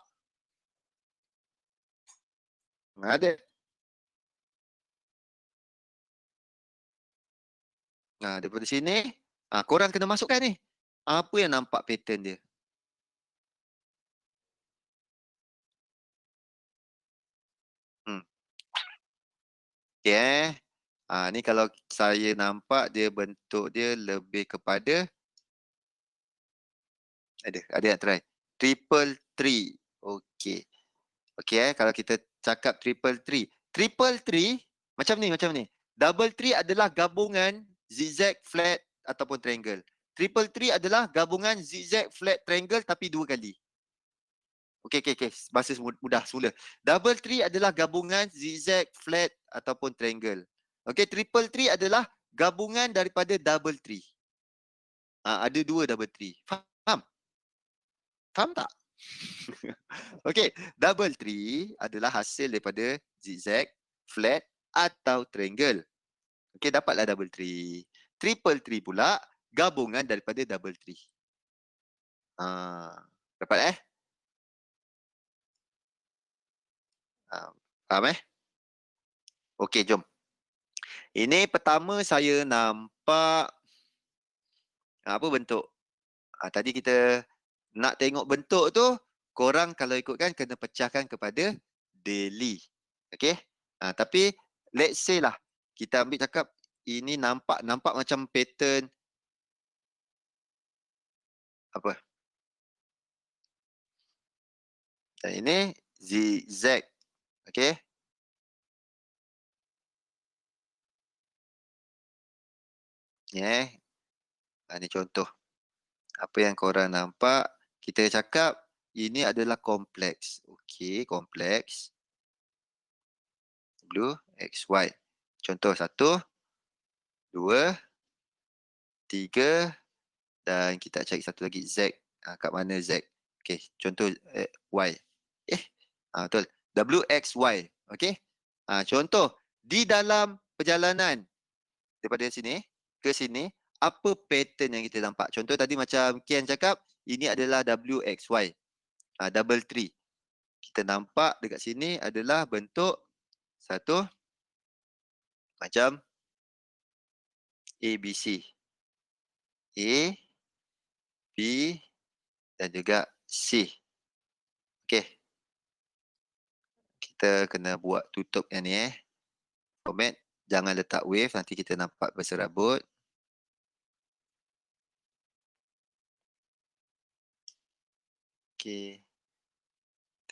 Ada. Daripada sini, korang kena masukkan ni. Apa yang nampak pattern dia? Okay. Ni kalau saya nampak dia bentuk dia lebih kepada ada yang try. Triple tree. Okey. Okey kalau kita cakap triple tree. Triple tree macam ni. Double tree adalah gabungan zigzag, flat ataupun triangle. Triple tree adalah gabungan zigzag, flat, triangle tapi 2 kali. Okey. Bahasa mudah semula. Double tree adalah gabungan zigzag, flat ataupun triangle. Okey, triple tree adalah gabungan daripada double tree. Ada 2 double tree. Faham? Faham tak? Okey, double tree adalah hasil daripada zigzag, flat atau triangle. Okey, dapatlah double tree. Triple tree pula gabungan daripada double tree. Dapat Faham Okey, jom. Ini pertama saya nampak apa bentuk? Tadi kita nak tengok bentuk tu, korang kalau ikutkan kena pecahkan kepada daily. Okey? Tapi let's say lah, kita ambil cakap ini nampak macam pattern apa? Dan ini zigzag. Okey? Ni ni contoh. Apa yang korang nampak, kita cakap ini adalah kompleks. Okey, kompleks. Blue, XY. Contoh 1, 2, 3 dan kita cari satu lagi Z. Kat mana Z? Okey, contoh Y. Betul. WXY. Okey. Contoh, di dalam perjalanan daripada sini ke sini, apa pattern yang kita nampak? Contoh tadi macam Kian cakap, ini adalah WXY. Double tree. Kita nampak dekat sini adalah bentuk satu macam ABC. A, B dan juga C. Okey. Kita kena buat tutup yang ni Format. Jangan letak wave, nanti kita nampak berserabut. Okey.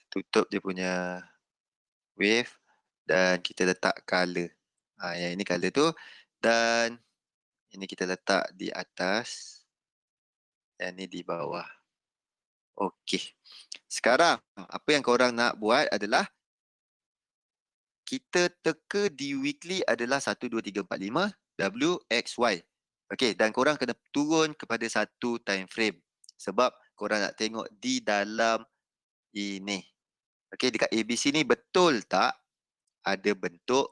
Tutup dia punya wave dan kita letak color. Yang ini color tu, dan ini kita letak di atas, yang ni di bawah. Okey. Sekarang apa yang korang nak buat adalah kita teka di weekly adalah 1, 2, 3, 4, 5 W, X, Y. Okey, dan korang kena turun kepada satu time frame sebab korang nak tengok di dalam ini. Okey, dekat ABC ni betul tak ada bentuk.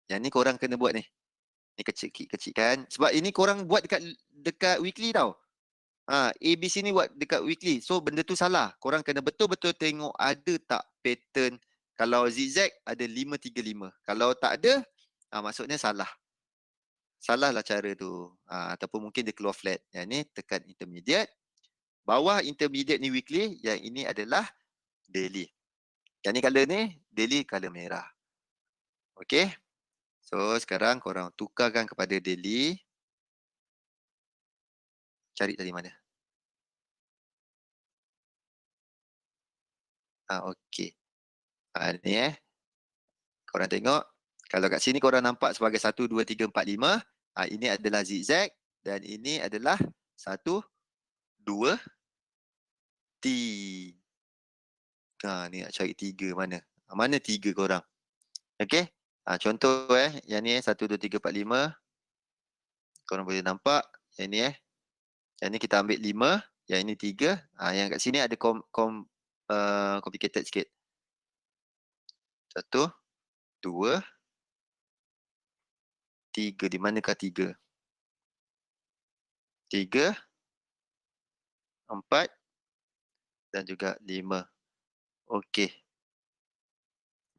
Yang ni korang kena buat ni. Ni kecil kan. Sebab ini korang buat dekat weekly tau. ABC ni buat dekat weekly. So benda tu salah. Korang kena betul-betul tengok ada tak pattern. Kalau zigzag ada 535. Kalau tak ada, maksudnya salah. Salah lah cara tu. Ataupun mungkin dia keluar flat. Yang ni tekan intermediate. Bawah intermediate ni weekly. Yang ini adalah daily. Yang ni color ni, daily color merah. Okay. So sekarang korang tukarkan kepada daily. Cari tadi mana? Okey. Ni korang tengok. Kalau kat sini korang nampak sebagai 1, 2, 3, 4, 5. Ini adalah zigzag. Dan ini adalah 1, 2, 3. Ni nak cari 3 mana? Mana 3 korang? Okey. Contoh yang ni 1, 2, 3, 4, 5. Korang boleh nampak. Yang ni Yang ni kita ambil 5. Yang ini 3. Yang kat sini ada complicated sikit. 1, 2, 3. Di manakah 3? 3, 4 dan juga 5. Okey.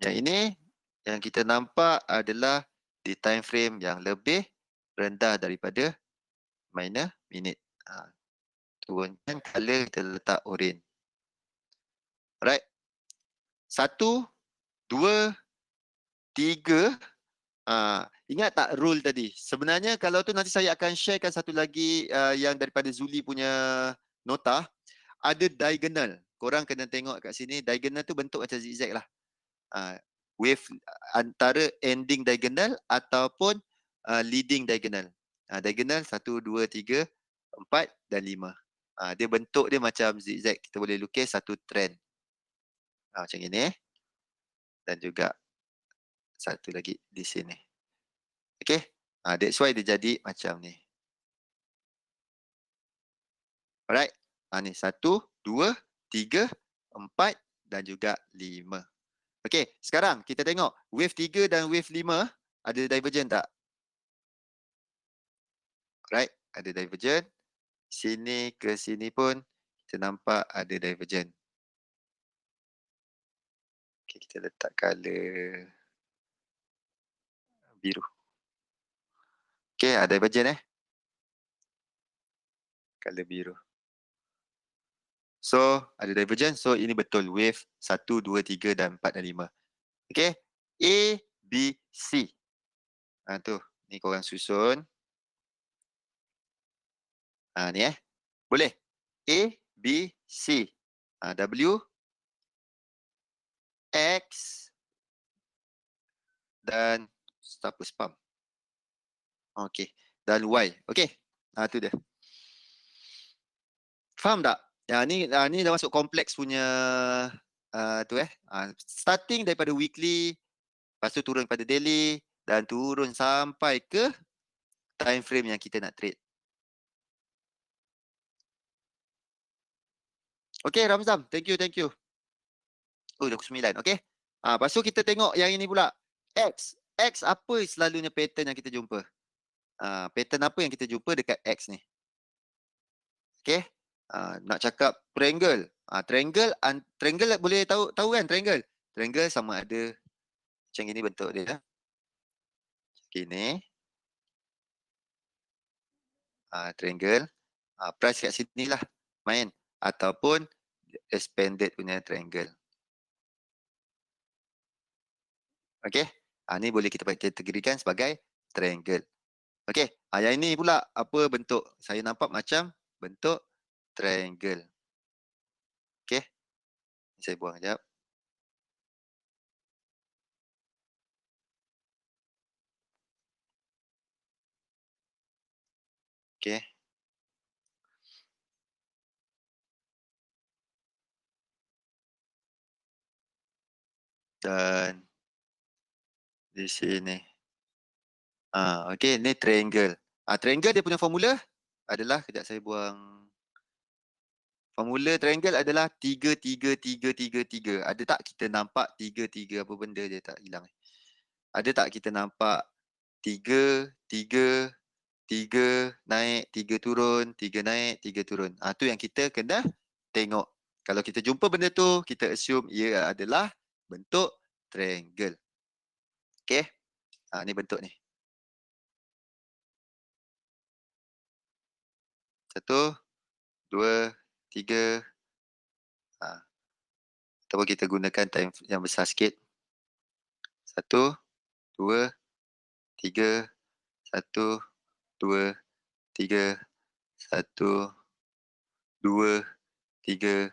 Yang ini yang kita nampak adalah di time frame yang lebih rendah daripada minor minute. Turunkan color, kita letak oren. Alright. 1, 2, 3. Ingat tak rule tadi? Sebenarnya kalau tu nanti saya akan sharekan satu lagi yang daripada Zuli punya nota. Ada diagonal. Korang kena tengok kat sini. Diagonal tu bentuk macam zigzag lah. Wave antara ending diagonal ataupun leading diagonal. Diagonal 1, 2, 3, 4 dan 5. Dia bentuk dia macam zigzag. Kita boleh lukis satu trend. Macam ini. Dan juga satu lagi di sini. Okay. That's why dia jadi macam ni. Alright. Ni 1, 2, 3, 4 dan juga 5. Okay. Sekarang kita tengok wave 3 dan wave 5 ada divergent tak? Alright. Ada divergent. Sini ke sini pun kita nampak ada divergent. Okay, kita letak color biru. Okay, ada divergent color biru. So, ada divergent. So, ini betul wave 1, 2, 3 dan 4 dan 5. Okay. A, B, C. Tu. Ni korang susun. Ni boleh. A, B, C. W, X dan apa spam. Okay. Dan Y. Okay. Tu dia. Faham tak? Ni dah masuk kompleks punya starting daripada weekly, lepas tu turun pada daily dan turun sampai ke time frame yang kita nak trade. Okay Ramzam, thank you. Oh, 29, okay. Lepas tu kita tengok yang ini pula. X apa selalunya pattern yang kita jumpa? Pattern apa yang kita jumpa dekat X ni? Okay. Nak cakap triangle. Triangle boleh tahu kan triangle? Triangle sama ada macam ini bentuk dia. Gini. Triangle. Price kat sini lah main. Ataupun expanded punya triangle. Okay. Ni boleh kita kategorikan sebagai triangle. Okey, yang ini pula apa bentuk? Saya nampak macam bentuk triangle. Okey, saya buang sekejap. Okey. Dan di sini. Okey, ni triangle. Triangle dia punya formula adalah, kejap saya buang. Formula triangle adalah 3, 3, 3, 3, 3. Ada tak kita nampak 3, 3 apa benda je tak hilang? Ada tak kita nampak 3, 3, 3 naik, 3 turun, 3 naik, 3 turun. Tu yang kita kena tengok. Kalau kita jumpa benda tu, kita assume ia adalah bentuk triangle. Okey? Ni bentuk ni. 1, 2, 3. Ataupun kita gunakan time yang besar sikit. 1, 2, 3. 1, 2, 3. 1, 2, 3.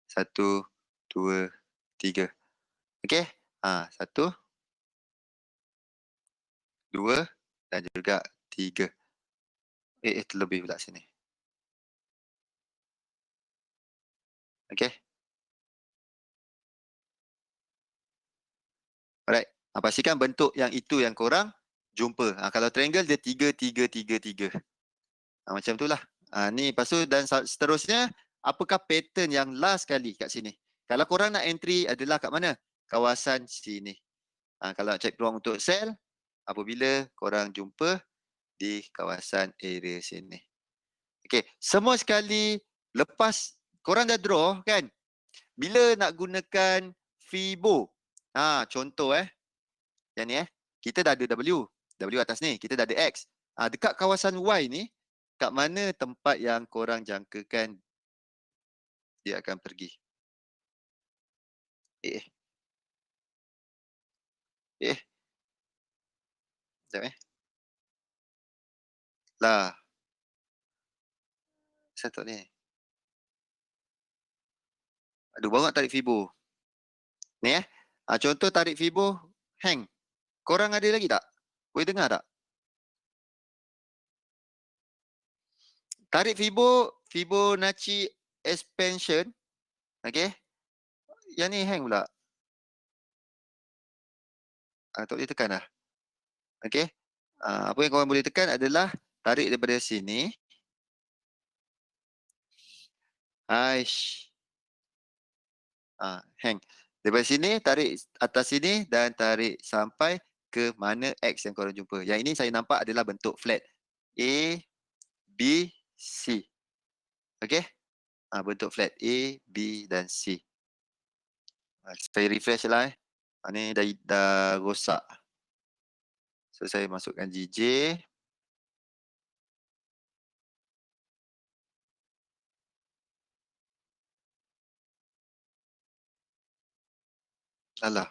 1, 2, 3. Okey? 1, 2 dan juga 3. Terlebih pula sini. Okey? Alright. Pastikan bentuk yang itu yang korang jumpa. Kalau triangle dia 3, 3, 3, 3. Macam tu lah. Ni lepas tu dan seterusnya, apakah pattern yang last kali kat sini? Kalau korang nak entry adalah kat mana? Kawasan sini. Kalau nak cek peluang untuk sell, apabila korang jumpa di kawasan area sini. Okay, semua sekali lepas korang dah draw kan, bila nak gunakan Fibo, contoh yang ni kita dah ada W atas ni, kita dah ada X. Dekat kawasan Y ni, kat mana tempat yang korang jangkakan dia akan pergi? Sekejap Lah, satu ni. Aduh, baru nak tarik Fibo. Ni contoh tarik Fibo, hang. Korang ada lagi tak? Boleh dengar tak? Tarik Fibonacci expansion. Okay. Yang ni hang pula. Tak boleh tekan lah. Okay. Apa yang korang boleh tekan adalah tarik daripada sini. Aish. Hang. Daripada sini, tarik atas sini dan tarik sampai ke mana X yang korang jumpa. Yang ini saya nampak adalah bentuk flat. A, B, C. Okay. Bentuk flat. A, B dan C. Saya refresh lah ni dah rosak. So saya masukkan GJ. Alah.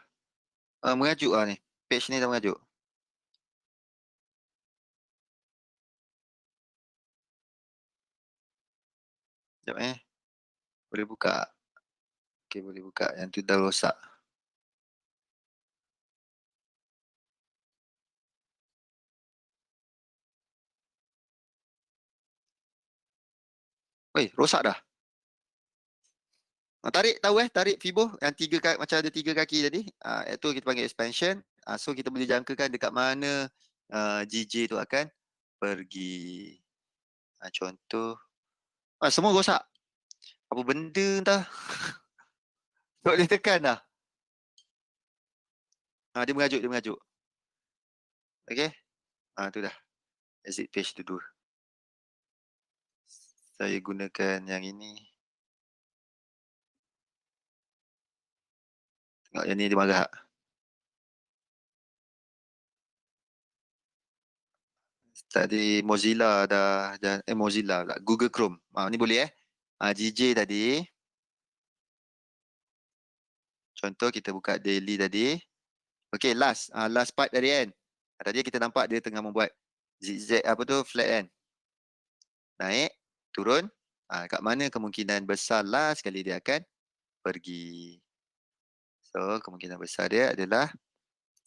Mengajuk lah ni. Page ni dah mengajuk. Sekejap Boleh buka. Okay, boleh buka. Yang tu dah rosak. Weh, rosak dah. Tarik tahu tarik Fibo yang macam ada 3 kaki tadi. Itu kita panggil expansion. So kita boleh jangkakan dekat mana GJ tu akan pergi. Contoh. Semua rosak. Apa benda entah. Tak boleh tekan dah. Dia mengajuk. Okay. Tu dah. Exit page tu. Saya gunakan yang ini. Tengok yang ni dia marah. Tadi Mozilla dah Mozilla pula. Google Chrome. Ni boleh GJ tadi. Contoh kita buka daily tadi. Okay, last part tadi kan. Tadi kita nampak dia tengah membuat zigzag apa tu, flat kan. Naik, turun. Kat mana kemungkinan besar last sekali dia akan pergi. So, kemungkinan besar dia adalah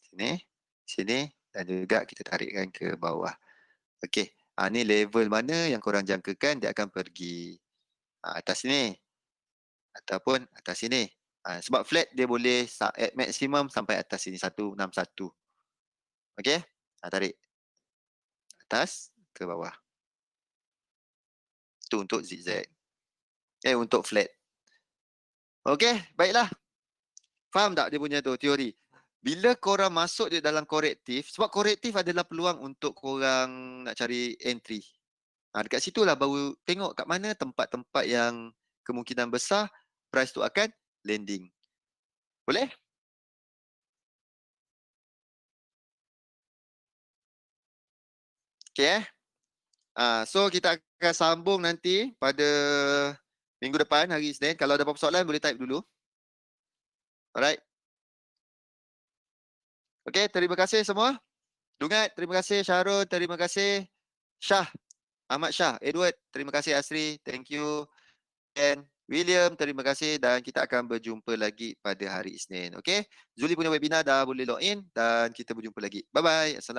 sini, sini dan juga kita tarikkan ke bawah. Okey, ni level mana yang korang jangkakan dia akan pergi. Atas sini ataupun atas sini. Sebab flat dia boleh at maximum sampai atas sini 161. Okey? Tarik atas ke bawah. Itu untuk zigzag. Untuk flat. Okey, baiklah. Faham tak dia punya tu teori? Bila korang masuk di dalam korektif, sebab korektif adalah peluang untuk korang nak cari entry. Dekat situlah baru tengok kat mana tempat-tempat yang kemungkinan besar price tu akan landing. Boleh? Okay. So kita akan sambung nanti pada minggu depan hari Isnin. Kalau ada apa-apa soalan boleh type dulu. Alright. Okay, terima kasih semua. Dungat, terima kasih Syahrul, terima kasih Syah, Ahmad Syah, Edward, terima kasih Asri, thank you. Dan William, terima kasih dan kita akan berjumpa lagi pada hari Isnin. Okay, Zuli punya webinar dah boleh log in dan kita berjumpa lagi. Bye-bye. Assalamualaikum.